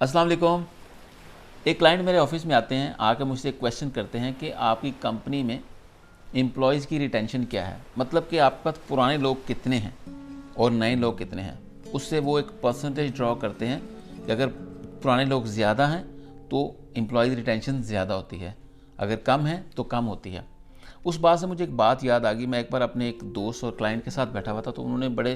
अस्सलाम वालेकुम। एक क्लाइंट मेरे ऑफिस में आते हैं, आकर मुझसे क्वेश्चन करते हैं कि आपकी कंपनी में एम्प्लॉयज़ की रिटेंशन क्या है, मतलब कि आपके पास पुराने लोग कितने हैं और नए लोग कितने हैं। उससे वो एक परसेंटेज ड्रॉ करते हैं कि अगर पुराने लोग ज़्यादा हैं तो एम्प्लॉयज़ रिटेंशन ज़्यादा होती है, अगर कम है तो कम होती है। उस बात से मुझे एक बात याद आ गई। मैं एक बार अपने एक दोस्त और क्लाइंट के साथ बैठा हुआ था, तो उन्होंने बड़े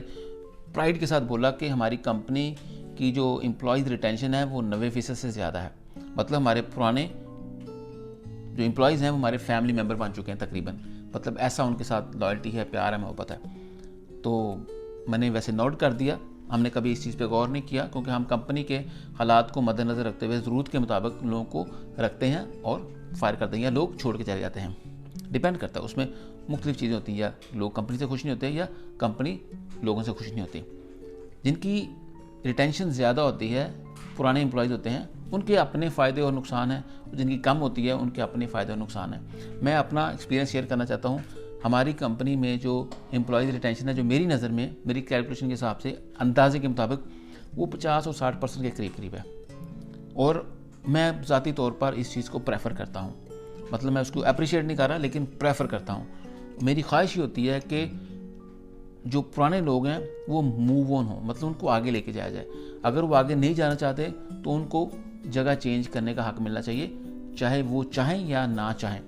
प्राइड के साथ बोला कि हमारी कंपनी की जो एम्प्लॉयज़ रिटेंशन है वो 90% से ज़्यादा है। मतलब हमारे पुराने जो एम्प्लॉयज़ हैं वो हमारे फैमिली मेम्बर बन चुके हैं तकरीबन। मतलब ऐसा उनके साथ लॉयल्टी है, प्यार है, मोहब्बत है। तो मैंने वैसे नोट कर दिया, हमने कभी इस चीज़ पे गौर नहीं किया, क्योंकि हम कंपनी के हालात को मद्देनज़र रखते हुए ज़रूरत के मुताबिक लोगों को रखते हैं और फायर करते हैं या लोग छोड़ के चले जाते हैं। डिपेंड करता है, उसमें मुख्तलिफ़ चीज़ें होती हैं, या लोग कंपनी से खुश नहीं होते या कंपनी लोगों से खुश नहीं होती। जिनकी रिटेंशन ज़्यादा होती है, पुराने एम्प्लॉयज़ होते हैं, उनके अपने फ़ायदे और नुकसान हैं, जिनकी कम होती है उनके अपने फ़ायदे और नुकसान हैं। मैं अपना एक्सपीरियंस शेयर करना चाहता हूँ। हमारी कंपनी में जो एम्प्लॉयज़ रिटेंशन है, जो मेरी नज़र में, मेरी कैलकुलेशन के हिसाब से, अंदाजे के मुताबिक, वो 50 और 60% के करीब करीब है। और मैं ज़ाती तौर पर इस चीज़ को प्रेफर करता हूँ। मतलब मैं उसको अप्रिशिएट नहीं कर रहा, लेकिन प्रेफर करता हूँ। मेरी ख्वाहिश ये होती है कि जो पुराने लोग हैं वो मूव ऑन हो, मतलब उनको आगे लेके जाया जाए। अगर वो आगे नहीं जाना चाहते तो उनको जगह चेंज करने का हक मिलना चाहिए, चाहे वो चाहें या ना चाहें,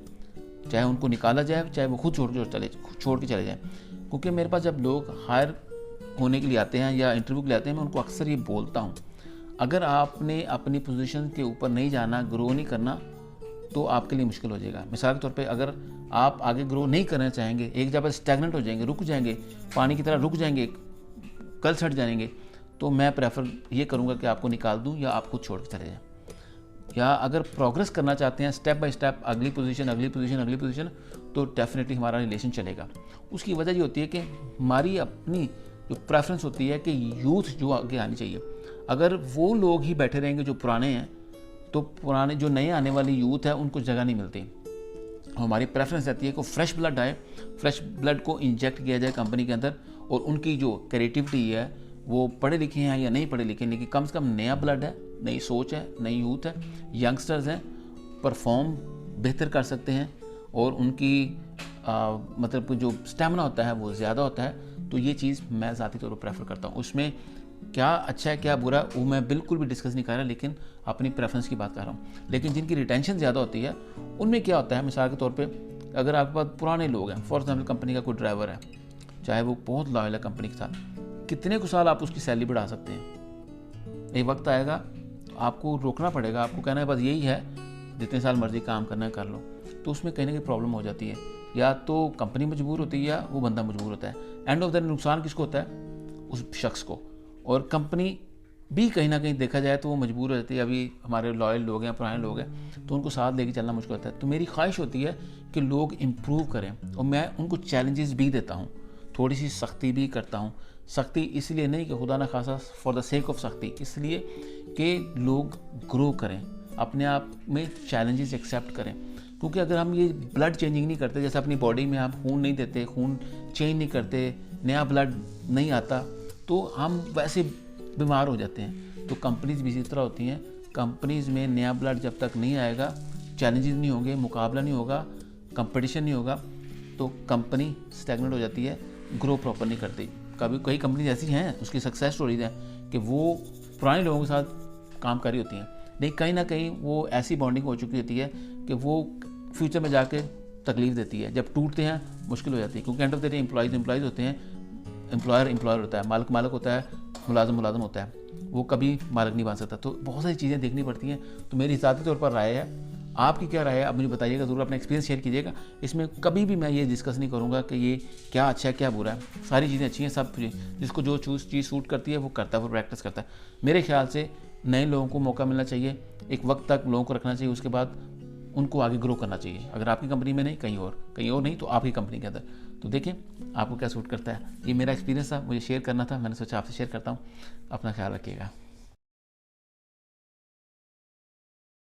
चाहे उनको निकाला जाए, चाहे वो खुद छोड़ के चले जाएं। क्योंकि मेरे पास जब लोग हायर होने के लिए आते हैं या इंटरव्यू के लिए आते हैं, मैं उनको अक्सर ये बोलता हूँ, अगर आपने अपनी पोजीशन के ऊपर नहीं जाना, ग्रो नहीं करना, तो आपके लिए मुश्किल हो जाएगा। मिसाल के तौर पे, अगर आप आगे ग्रो नहीं करना चाहेंगे, एक जगह स्टैग्नेंट हो जाएंगे, रुक जाएंगे, पानी की तरह रुक जाएंगे, कल सट जाएंगे, तो मैं प्रेफर ये करूँगा कि आपको निकाल दूँ या आप खुद छोड़ के चले जाएँ। या अगर प्रोग्रेस करना चाहते हैं स्टेप बाय स्टेप, अगली पोजीशन, तो डेफिनेटली हमारा रिलेशन चलेगा। उसकी वजह ये होती है कि हमारी अपनी जो प्रेफरेंस होती है कि यूथ जो आगे आनी चाहिए। अगर वो लोग ही बैठे रहेंगे जो पुराने हैं, तो पुराने जो नए आने वाली यूथ है उनको जगह नहीं मिलती। हमारी प्रेफरेंस रहती है कि फ्रेश ब्लड आए, फ्रेश ब्लड को इंजेक्ट किया जाए कंपनी के अंदर, और उनकी जो क्रिएटिविटी है, वो पढ़े लिखे हैं या नहीं पढ़े लिखे, लेकिन कम से कम नया ब्लड है, नई सोच है, नई यूथ है, यंगस्टर्स हैं, परफॉर्म बेहतर कर सकते हैं, और उनकी मतलब जो स्टेमिना होता है वो ज़्यादा होता है। तो ये चीज़ मैं ज़ाती तौर पर प्रेफर करता हूँ। उसमें क्या अच्छा है क्या बुरा, वो मैं बिल्कुल भी डिस्कस नहीं कर रहा, लेकिन अपनी प्रेफरेंस की बात कर रहा हूँ। लेकिन जिनकी रिटेंशन ज़्यादा होती है, उनमें क्या होता है, मिसाल के तौर पे, अगर आपके पास पुराने लोग हैं, फॉर एग्जाम्पल कंपनी का कोई ड्राइवर है, चाहे वो बहुत लॉयल है कंपनी के साथ, कितने कुछ साल आप उसकी सैलरी बढ़ा सकते हैं। एक वक्त आएगा आपको रोकना पड़ेगा, आपको कहना है बस यही है, जितने साल मर्जी काम करना है कर लो। तो उसमें कहीं ना कहीं प्रॉब्लम हो जाती है, या तो कंपनी मजबूर होती है या वो बंदा मजबूर होता है। एंड ऑफ द नुकसान किसको होता है? उस शख्स को। और कंपनी भी कहीं ना कहीं देखा जाए तो वो मजबूर हो जाती है। अभी हमारे लॉयल लोग हैं, पुराने लोग हैं, तो उनको साथ लेके चलना मुश्किल होता है। तो मेरी ख्वाहिश होती है कि लोग इम्प्रूव करें, और मैं उनको चैलेंजेस भी देता हूँ, थोड़ी सी सख्ती भी करता हूँ। सख्ती इसलिए नहीं कि खुदा न खासा फॉर द सेक ऑफ सख्ती, इसलिए कि लोग ग्रो करें, अपने आप में चैलेंजेस एक्सेप्ट करें। क्योंकि अगर हम ये ब्लड चेंजिंग नहीं करते, जैसे अपनी बॉडी में आप खून नहीं देते, खून चेंज नहीं करते, नया ब्लड नहीं आता, तो हम वैसे बीमार हो जाते हैं। तो कंपनीज भी इसी तरह होती हैं। कंपनीज में नया ब्लड जब तक नहीं आएगा, चैलेंजेस नहीं होंगे, मुकाबला नहीं होगा, कंपटीशन नहीं होगा, तो कंपनी स्टैग्नेंट हो जाती है, ग्रो प्रॉपर नहीं करती। कभी कई कंपनीज ऐसी हैं, उसकी सक्सेस स्टोरीज हैं कि वो पुराने लोगों के साथ काम कर रही होती हैं, लेकिन कहीं ना कहीं वो ऐसी बॉन्डिंग हो चुकी होती है कि वो फ्यूचर में जाके तकलीफ देती है। जब टूटते हैं मुश्किल हो जाती है, क्योंकि end of the day employees होते हैं, एम्प्लॉयर होता है, मालिक होता है, मुलाजम होता है, वो कभी मालिक नहीं बन सकता। तो बहुत सारी चीज़ें देखनी पड़ती हैं। तो मेरी ज़ाती तौर पर राय है, आपकी क्या राय है, आप मुझे बताइएगा, ज़रूर अपना एक्सपीरियंस शेयर कीजिएगा। इसमें कभी भी मैं ये डिस्कस नहीं करूँगा कि ये क्या अच्छा है क्या बुरा है। सारी चीज़ें अच्छी हैं, सब जिसको जो चीज़ सूट करती है वो करता है, वो प्रैक्टिस करता है। मेरे ख्याल से नए लोगों को मौका मिलना चाहिए, एक वक्त तक लोगों को रखना चाहिए, उसके बाद उनको आगे ग्रो करना चाहिए। अगर आपकी कंपनी में नहीं, कहीं और नहीं, तो आपकी कंपनी के अंदर। तो देखें आपको क्या सूट करता है। ये मेरा एक्सपीरियंस था, मुझे शेयर करना था, मैंने सोचा आपसे शेयर करता हूँ। अपना ख्याल रखिएगा।